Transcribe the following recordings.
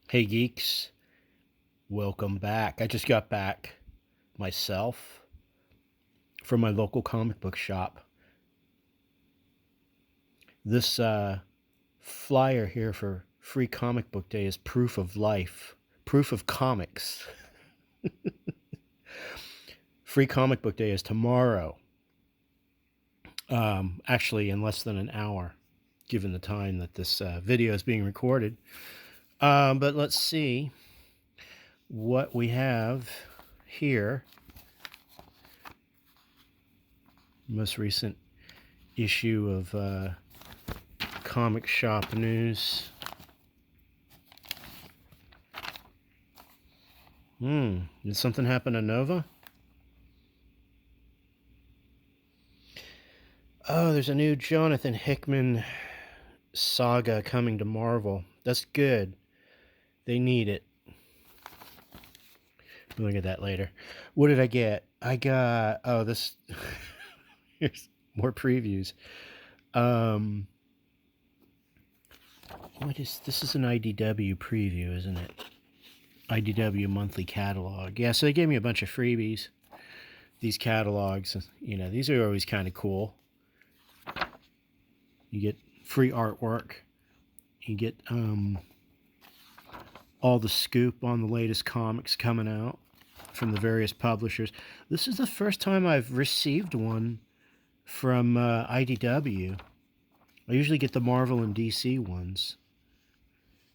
Hey geeks, welcome back. I just got back myself from my local comic book shop. This flyer here for Free Comic Book Day is proof of life, proof of comics. Free Comic Book Day is tomorrow, actually in less than an hour, given the time that this video is being recorded. But let's see what we have here. Most recent issue of Comic Shop News. Did something happen to Nova? Oh, there's a new Jonathan Hickman saga coming to Marvel. That's good. They need it. We'll look at that later. What did I get? I got... Oh, this... Here's more previews. What is... This is an IDW preview, isn't it? IDW monthly catalog. Yeah, so they gave me a bunch of freebies. These catalogs, you know, these are always kind of cool. You get free artwork. You get all the scoop on the latest comics coming out from the various publishers. This is the first time I've received one from IDW. I usually get the Marvel and DC ones.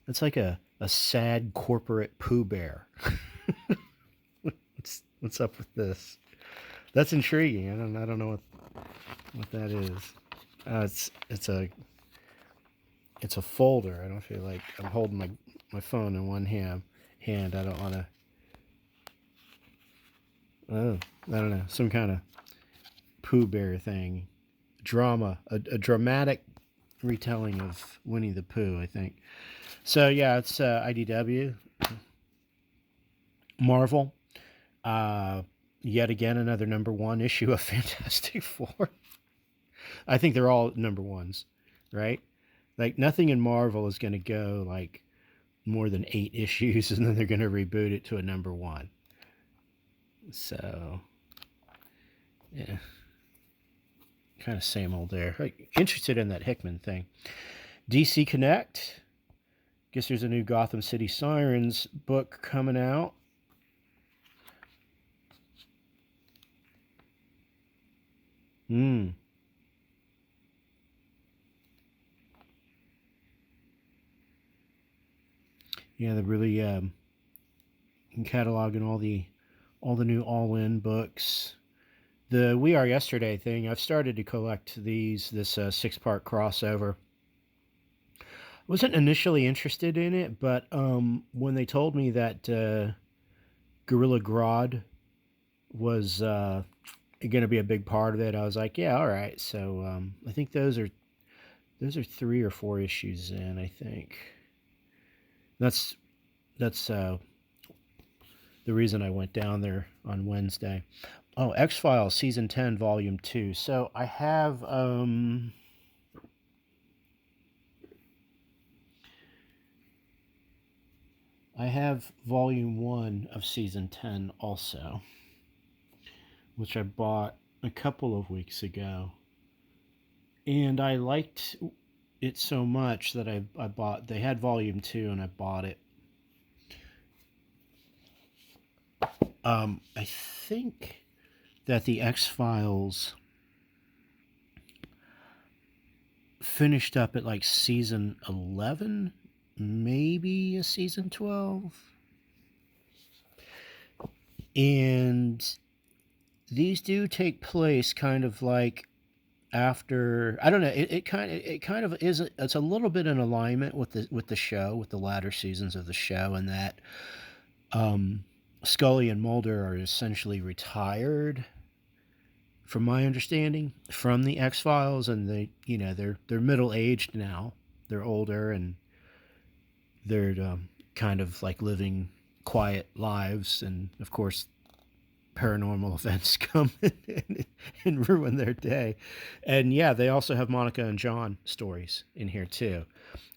It's like a sad corporate Pooh Bear. What's up with this? That's intriguing. I don't know what that is. It's a folder. I don't feel like I'm holding my phone in one hand. I don't want to. Oh, I don't know. Some kind of Pooh Bear thing. Drama. A dramatic retelling of Winnie the Pooh, I think. So yeah, it's IDW. Marvel. Yet again, another #1 issue of Fantastic Four. I think they're all #1s, right? Like nothing in Marvel is going to go like more than 8 issues, and then they're going to reboot it to a #1. So, yeah, kind of same old there. Like, interested in that Hickman thing. DC Connect. Guess there's a new Gotham City Sirens book coming out. Yeah, they're really cataloging all the new all-in books. The We Are Yesterday thing, I've started to collect this 6-part crossover. I wasn't initially interested in it, but when they told me that Gorilla Grodd was going to be a big part of it, I was like, yeah, all right. So I think those are 3 or 4 issues in, I think. That's the reason I went down there on Wednesday. Oh, X-Files Season 10, Volume 2. So I have Volume 1 of Season 10 also, which I bought a couple of weeks ago. And I liked it so much that I bought... They had Volume 2 and I bought it. I think that the X-Files finished up at like Season 11, maybe a Season 12. And these do take place kind of like after... I don't know, it kind of is... It's a little bit in alignment with the show, with the latter seasons of the show, and that Scully and Mulder are essentially retired, from my understanding, from the X-Files, and they're middle-aged now. They're older, and they're kind of like living quiet lives, and of course paranormal events come and ruin their day. And yeah, they also have Monica and John stories in here too,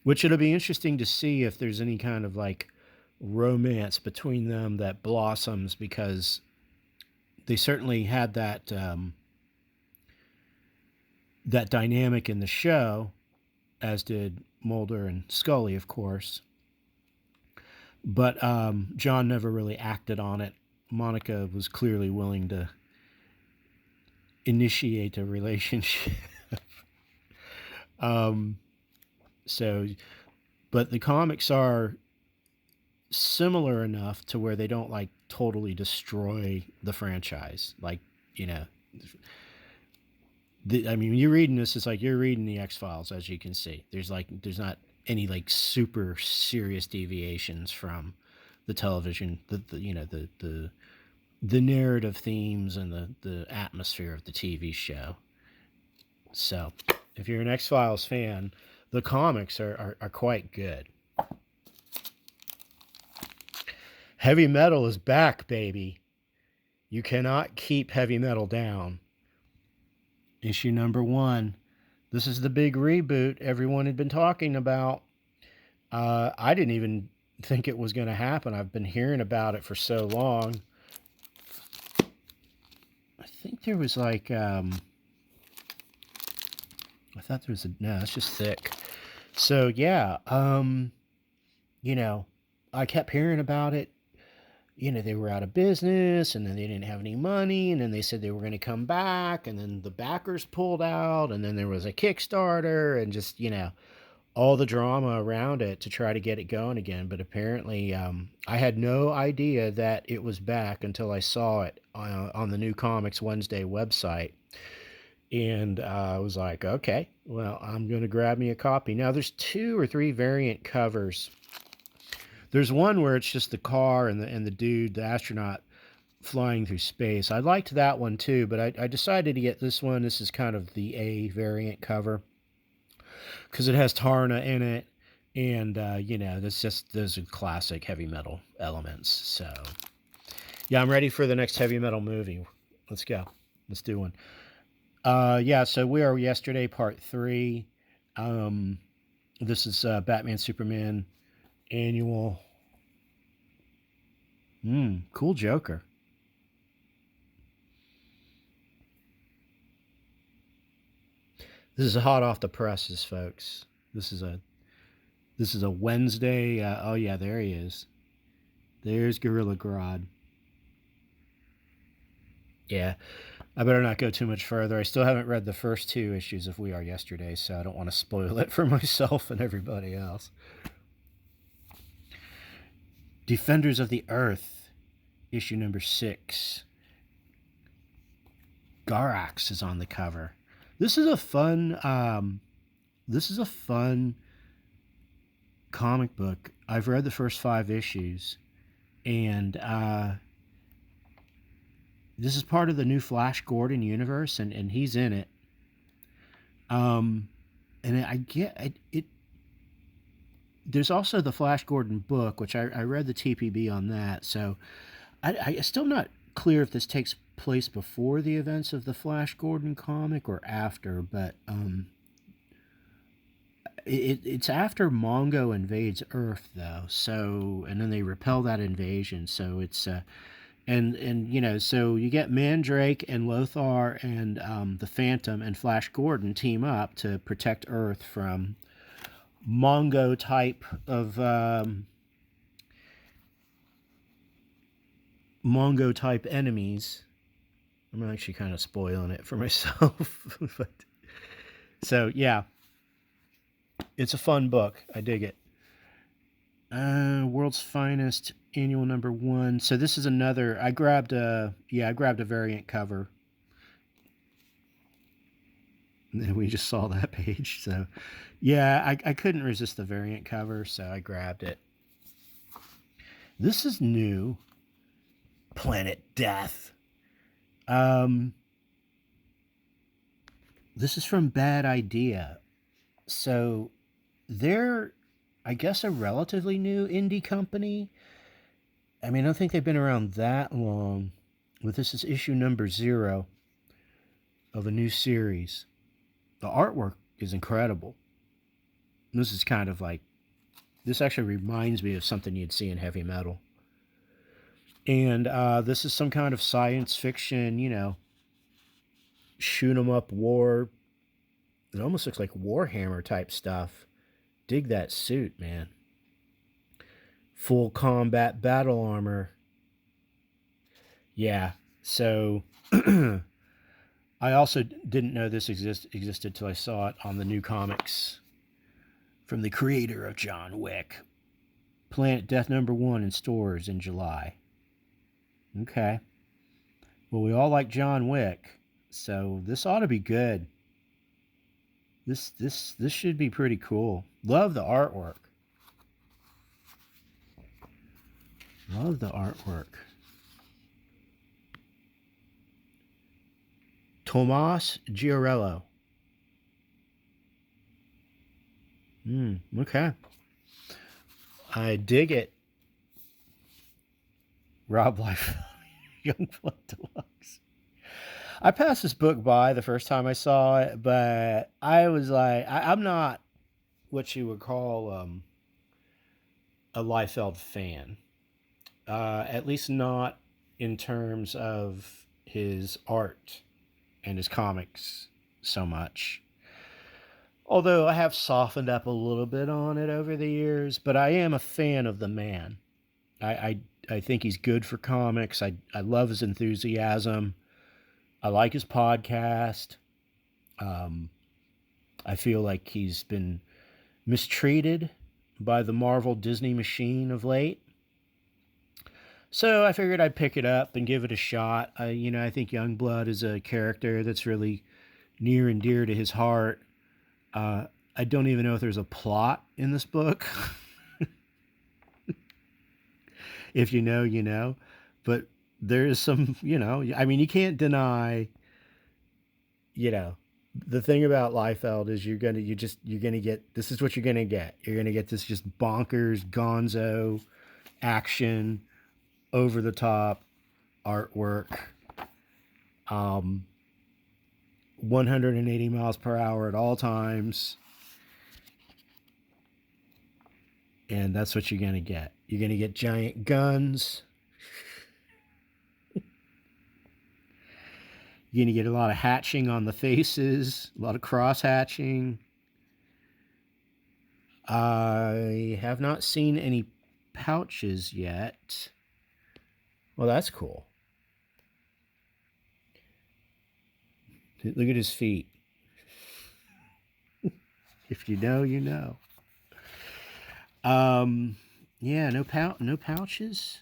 which it'll be interesting to see if there's any kind of like romance between them that blossoms, because they certainly had that dynamic in the show, as did Mulder and Scully, of course. But John never really acted on it. Monica was clearly willing to initiate a relationship. um, so, but the comics are similar enough to where they don't like totally destroy the franchise. Like, you know, I mean, you're reading this, it's like you're reading the X-Files, as you can see. There's not any like super serious deviations from the television, the narrative themes and the atmosphere of the TV show. So, if you're an X-Files fan, the comics are quite good. Heavy metal is back, baby. You cannot keep heavy metal down. Issue number 1. This is the big reboot everyone had been talking about. I didn't even think it was going to happen. I've been hearing about it for so long. I think there was like, I thought there was no, it's just thick. So yeah, you know, I kept hearing about it. You know, they were out of business, and then they didn't have any money, and then they said they were going to come back, and then the backers pulled out, and then there was a Kickstarter, and just, you know, all the drama around it to try to get it going again. But apparently, I had no idea that it was back until I saw it on the New Comics Wednesday website. And I was like, okay, well, I'm going to grab me a copy. Now, there's 2 or 3 variant covers. There's one where it's just the car and the dude, the astronaut, flying through space. I liked that one too, but I decided to get this one. This is kind of the A variant cover, because it has Tarna in it, and you know, those are classic heavy metal elements. So yeah, I'm ready for the next heavy metal movie. Let's go. Let's do one. Yeah, so We Are Yesterday Part 3. This is Batman Superman annual. Cool Joker. This is hot off the presses, folks. This is a Wednesday. Oh yeah, there he is. There's Gorilla Grodd. Yeah, I better not go too much further. I still haven't read the first 2 issues of We Are Yesterday, so I don't want to spoil it for myself and everybody else. Defenders of the Earth, issue number 6. Garax is on the cover. This is a fun comic book. I've read the first 5 issues, and this is part of the new Flash Gordon universe, and he's in it. And I get it. There's also the Flash Gordon book, which I read the TPB on that. So I still not clear if this takes place before the events of the Flash Gordon comic or after, but it's after Mongo invades Earth, though. So, and then they repel that invasion. So it's and you know, so you get Mandrake and Lothar and the Phantom and Flash Gordon team up to protect Earth from Mongo type enemies. I'm actually kind of spoiling it for myself. But, so yeah, it's a fun book. I dig it. World's Finest annual number 1. So this is another. I grabbed a variant cover. And we just saw that page. So yeah, I couldn't resist the variant cover, so I grabbed it. This is new. Planet Death. This is from Bad Idea. So they're, I guess, a relatively new indie company. I mean, I don't think they've been around that long. But this is issue number 0 of a new series. The artwork is incredible. This is kind of like This actually reminds me of something you'd see in heavy metal. And this is some kind of science fiction, shoot 'em up war. It almost looks like Warhammer type stuff. Dig that suit, man. Full combat battle armor. Yeah. So I also didn't know this existed till I saw it on the new comics from the creator of John Wick. Planet Death #1 in stores in July. Okay. Well, we all like John Wick, so this ought to be good. This should be pretty cool. Love the artwork. Love the artwork. Tomas Giorello. Okay. I dig it. Rob Liefeld, Youngblood Deluxe. I passed this book by the first time I saw it, but I was like, I'm not what you would call a Liefeld fan. At least not in terms of his art and his comics so much. Although I have softened up a little bit on it over the years, but I am a fan of the man. I think he's good for comics. I love his enthusiasm. I like his podcast. I feel like he's been mistreated by the Marvel Disney machine of late. So I figured I'd pick it up and give it a shot. I think Youngblood is a character that's really near and dear to his heart. I don't even know if there's a plot in this book. If you know, you know. But there is some, you can't deny, the thing about Liefeld is you're gonna get, this is what you're gonna get. You're gonna get this just bonkers, gonzo action, over the top artwork. 180 miles per hour at all times. And that's what you're going to get. You're going to get giant guns. You're going to get a lot of hatching on the faces, a lot of cross hatching. I have not seen any pouches yet. Well, that's cool. Look at his feet. If you know, you know. Yeah, no pouches.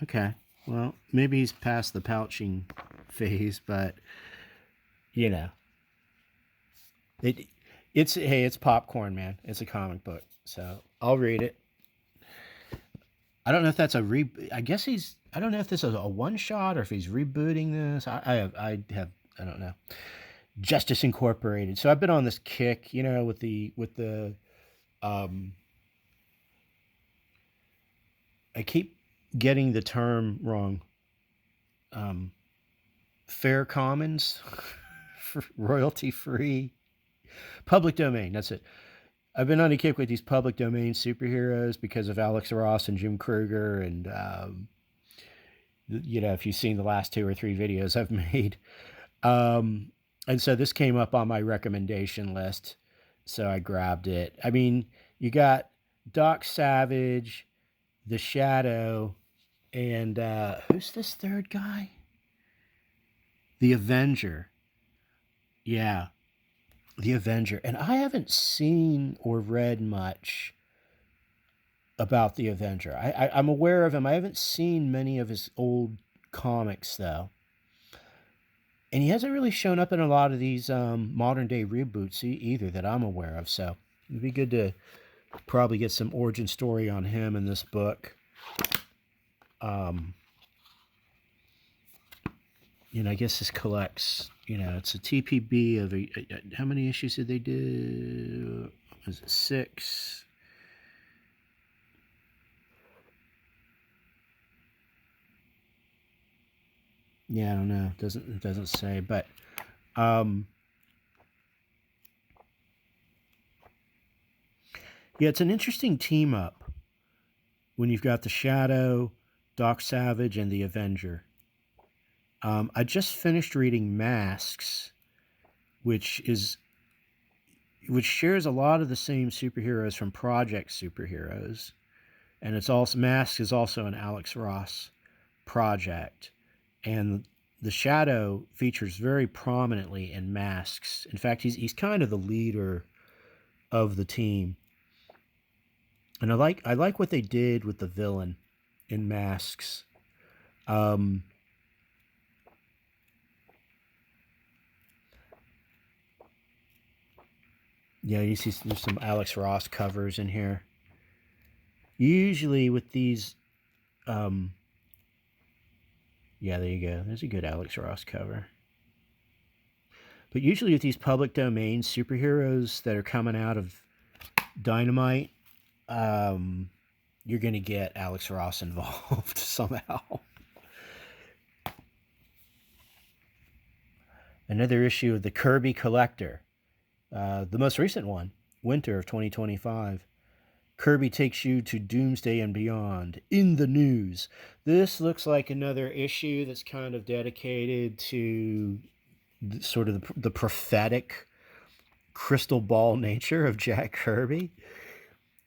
Okay, well, maybe he's past the pouching phase, but it's popcorn, man. It's a comic book, so I'll read it. I don't know if that's a I guess I don't know if this is a one shot or if he's rebooting this. I don't know. Justice Incorporated. So I've been on this kick, with the I keep getting the term wrong. Fair Commons, royalty free, public domain. That's it. I've been on a kick with these public domain superheroes because of Alex Ross and Jim Krueger, and if you've seen the last 2 or 3 videos I've made, and so this came up on my recommendation list, so I grabbed it. I mean, you got Doc Savage, The Shadow, and who's this third guy? The Avenger. Yeah, The Avenger. And I haven't seen or read much about The Avenger. I'm aware of him. I haven't seen many of his old comics, though. And he hasn't really shown up in a lot of these modern day reboots either that I'm aware of. So it'd be good to probably get some origin story on him in this book. I guess this collects, it's a TPB of how many issues did they do? Was it 6? Yeah, I don't know. It doesn't say, but Yeah, it's an interesting team up when you've got the Shadow, Doc Savage, and the Avenger. I just finished reading Masks, which is which shares a lot of the same superheroes from Project Superheroes, and it's also Masks is also an Alex Ross project, and the Shadow features very prominently in Masks. In fact, he's kind of the leader of the team, and I like what they did with the villain in Masks. Um, yeah, you see there's some Alex Ross covers in here. Usually with these, um, yeah, there you go. There's a good Alex Ross cover. But usually with these public domain superheroes that are coming out of Dynamite, um, you're going to get Alex Ross involved somehow. Another issue of the Kirby Collector, the most recent one, winter of 2025. Kirby takes you to Doomsday and beyond. In the news. This looks like another issue that's kind of dedicated to sort of the prophetic crystal ball nature of Jack Kirby.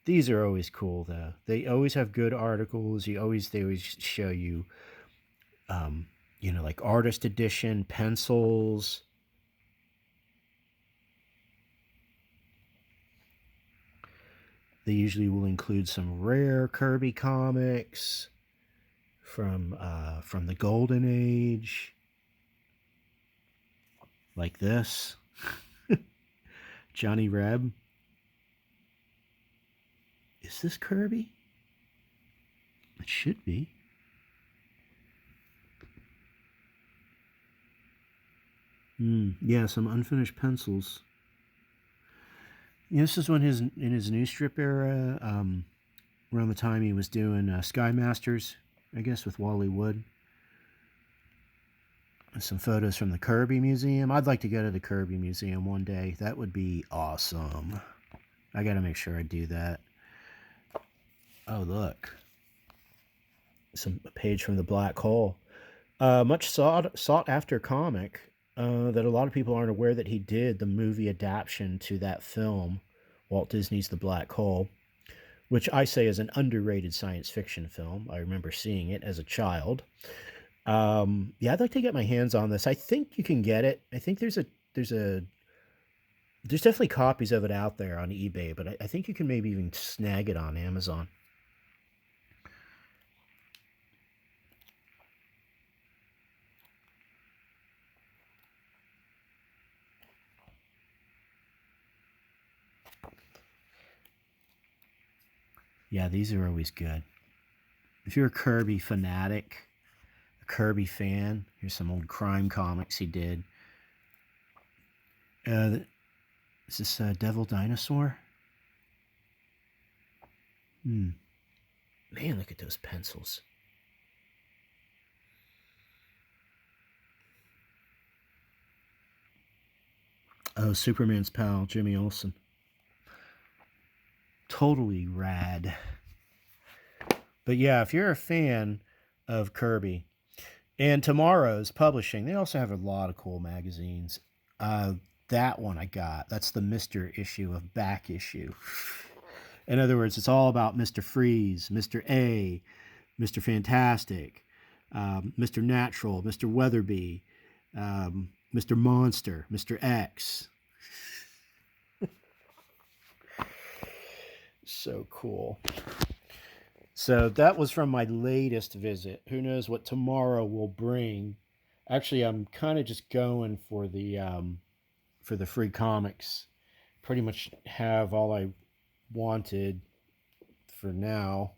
These are always cool, though. They always have good articles. They always show you, like artist edition pencils. They usually will include some rare Kirby comics from the Golden Age, like this. Johnny Reb. Is this Kirby? It should be. Yeah, some unfinished pencils. This is when in his new strip era, around the time he was doing Sky Masters, I guess, with Wally Wood. Some photos from the Kirby Museum. I'd like to go to the Kirby Museum one day. That would be awesome. I got to make sure I do that. Oh, look. A page from the Black Hole. Much sought after comic that a lot of people aren't aware that he did the movie adaptation to that film, Walt Disney's The Black Hole, which I say is an underrated science fiction film. I remember seeing it as a child. Yeah, I'd like to get my hands on this. I think you can get it. I think there's definitely copies of it out there on eBay, but I think you can maybe even snag it on Amazon. Yeah, these are always good. If you're a Kirby fanatic, a Kirby fan, here's some old crime comics he did. Is this Devil Dinosaur? Man, look at those pencils. Oh, Superman's pal, Jimmy Olsen. Totally rad. But yeah, if you're a fan of Kirby, and Tomorrow's Publishing, they also have a lot of cool magazines. That one I got. That's the Mr. issue of Back Issue. In other words, it's all about Mr. Freeze, Mr. A, Mr. Fantastic, Mr. Natural, Mr. Weatherby, Mr. Monster, Mr. X. So cool. So that was from my latest visit. Who knows what tomorrow will bring? Actually, I'm kind of just going for the free comics. Pretty much have all I wanted for now.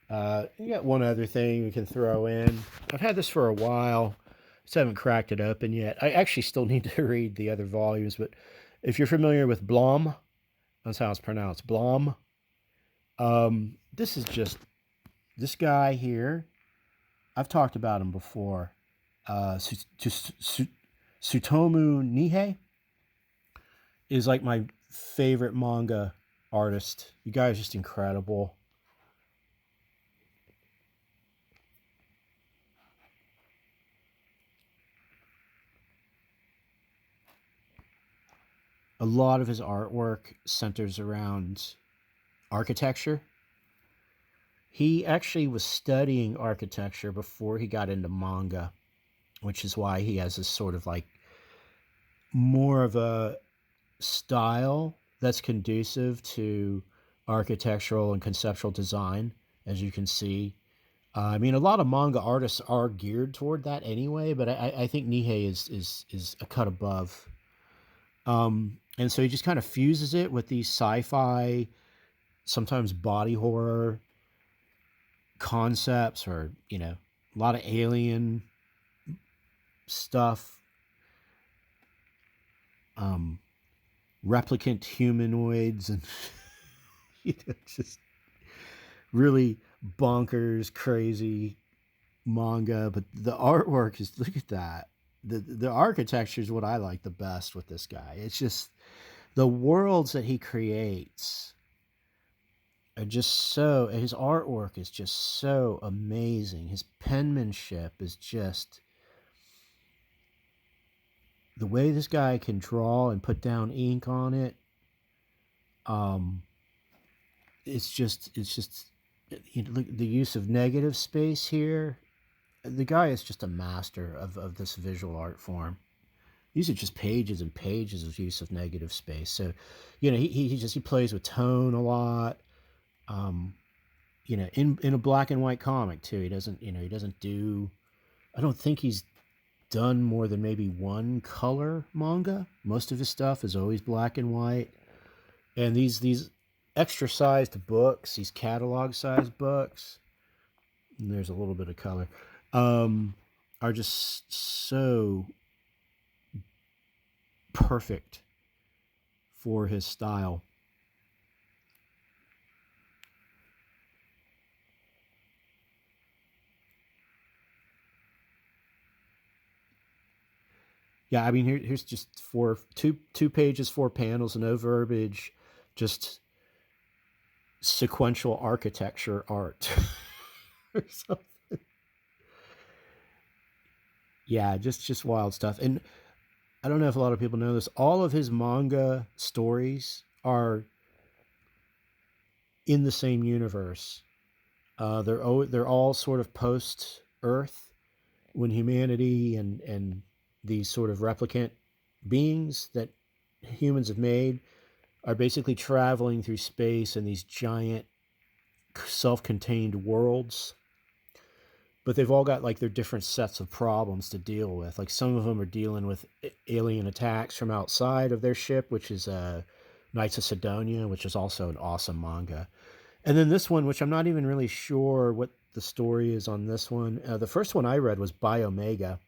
You got one other thing we can throw in. I've had this for a while. Just haven't cracked it open yet. I actually still need to read the other volumes, but if you're familiar with Blom, that's how it's pronounced, Blom. This is just this guy here. I've talked about him before. Tsutomu Nihei is like my favorite manga artist. You guys are just incredible. A lot of his artwork centers around architecture. He actually was studying architecture before he got into manga, which is why he has this sort of like more of a style that's conducive to architectural and conceptual design, as you can see. I mean, a lot of manga artists are geared toward that anyway, but I think Nihei is a cut above. And so he just kind of fuses it with these sci-fi, sometimes body horror concepts, or a lot of alien stuff, replicant humanoids, and just really bonkers, crazy manga. But the artwork is, look at that. The architecture is what I like the best with this guy. It's just the worlds that he creates are just so, his artwork is just so amazing. His penmanship is just, the way this guy can draw and put down ink on it. It's just look, the use of negative space here. The guy is just a master of this visual art form. These are just pages and pages of use of negative space. So, he plays with tone a lot. In a black and white comic too. He doesn't do. I don't think he's done more than maybe one color manga. Most of his stuff is always black and white. And these extra sized books, these catalog sized books, and there's a little bit of color, are just so perfect for his style. Yeah, I mean, here's just two pages, 4 panels, no verbiage, just sequential architecture art or something. Yeah, just wild stuff. And I don't know if a lot of people know this. All of his manga stories are in the same universe. They're all sort of post Earth, when humanity and these sort of replicant beings that humans have made are basically traveling through space in these giant self-contained worlds. But they've all got like their different sets of problems to deal with. Like some of them are dealing with alien attacks from outside of their ship, which is Knights of Sidonia, which is also an awesome manga. And then this one, which I'm not even really sure what the story is on this one. The first one I read was Biomega,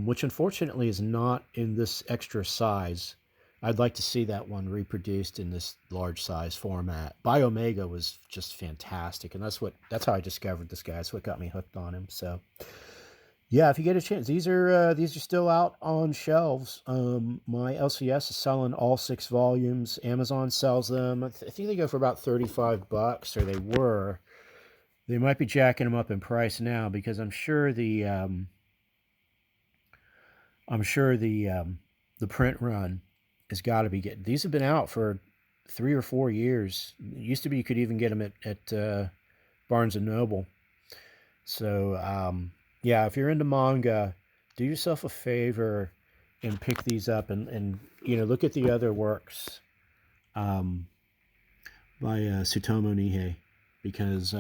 which unfortunately is not in this extra size. I'd like to see that one reproduced in this large size format. Biomega was just fantastic, and that's how I discovered this guy. That's what got me hooked on him. So, yeah, if you get a chance, these are still out on shelves. My LCS is selling all 6 volumes. Amazon sells them. I think they go for about $35, or they were. They might be jacking them up in price now, because I'm sure the print run has got to be getting. These have been out for 3 or 4 years. It used to be you could even get them at Barnes and Noble. So yeah, if you're into manga, do yourself a favor and pick these up, and look at the other works by Tsutomu Nihei, because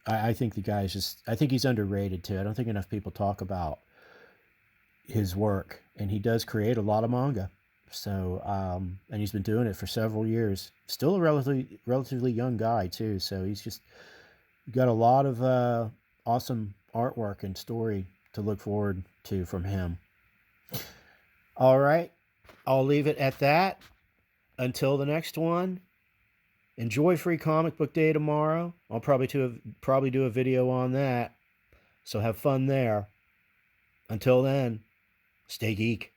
I think the guy's I think he's underrated too. I don't think enough people talk about his work, and he does create a lot of manga. So, and he's been doing it for several years. Still a relatively young guy too. So he's just got a lot of awesome artwork and story to look forward to from him. All right, I'll leave it at that. Until the next one, enjoy Free Comic Book Day tomorrow. I'll probably do a video on that. So have fun there. Until then, stay geek.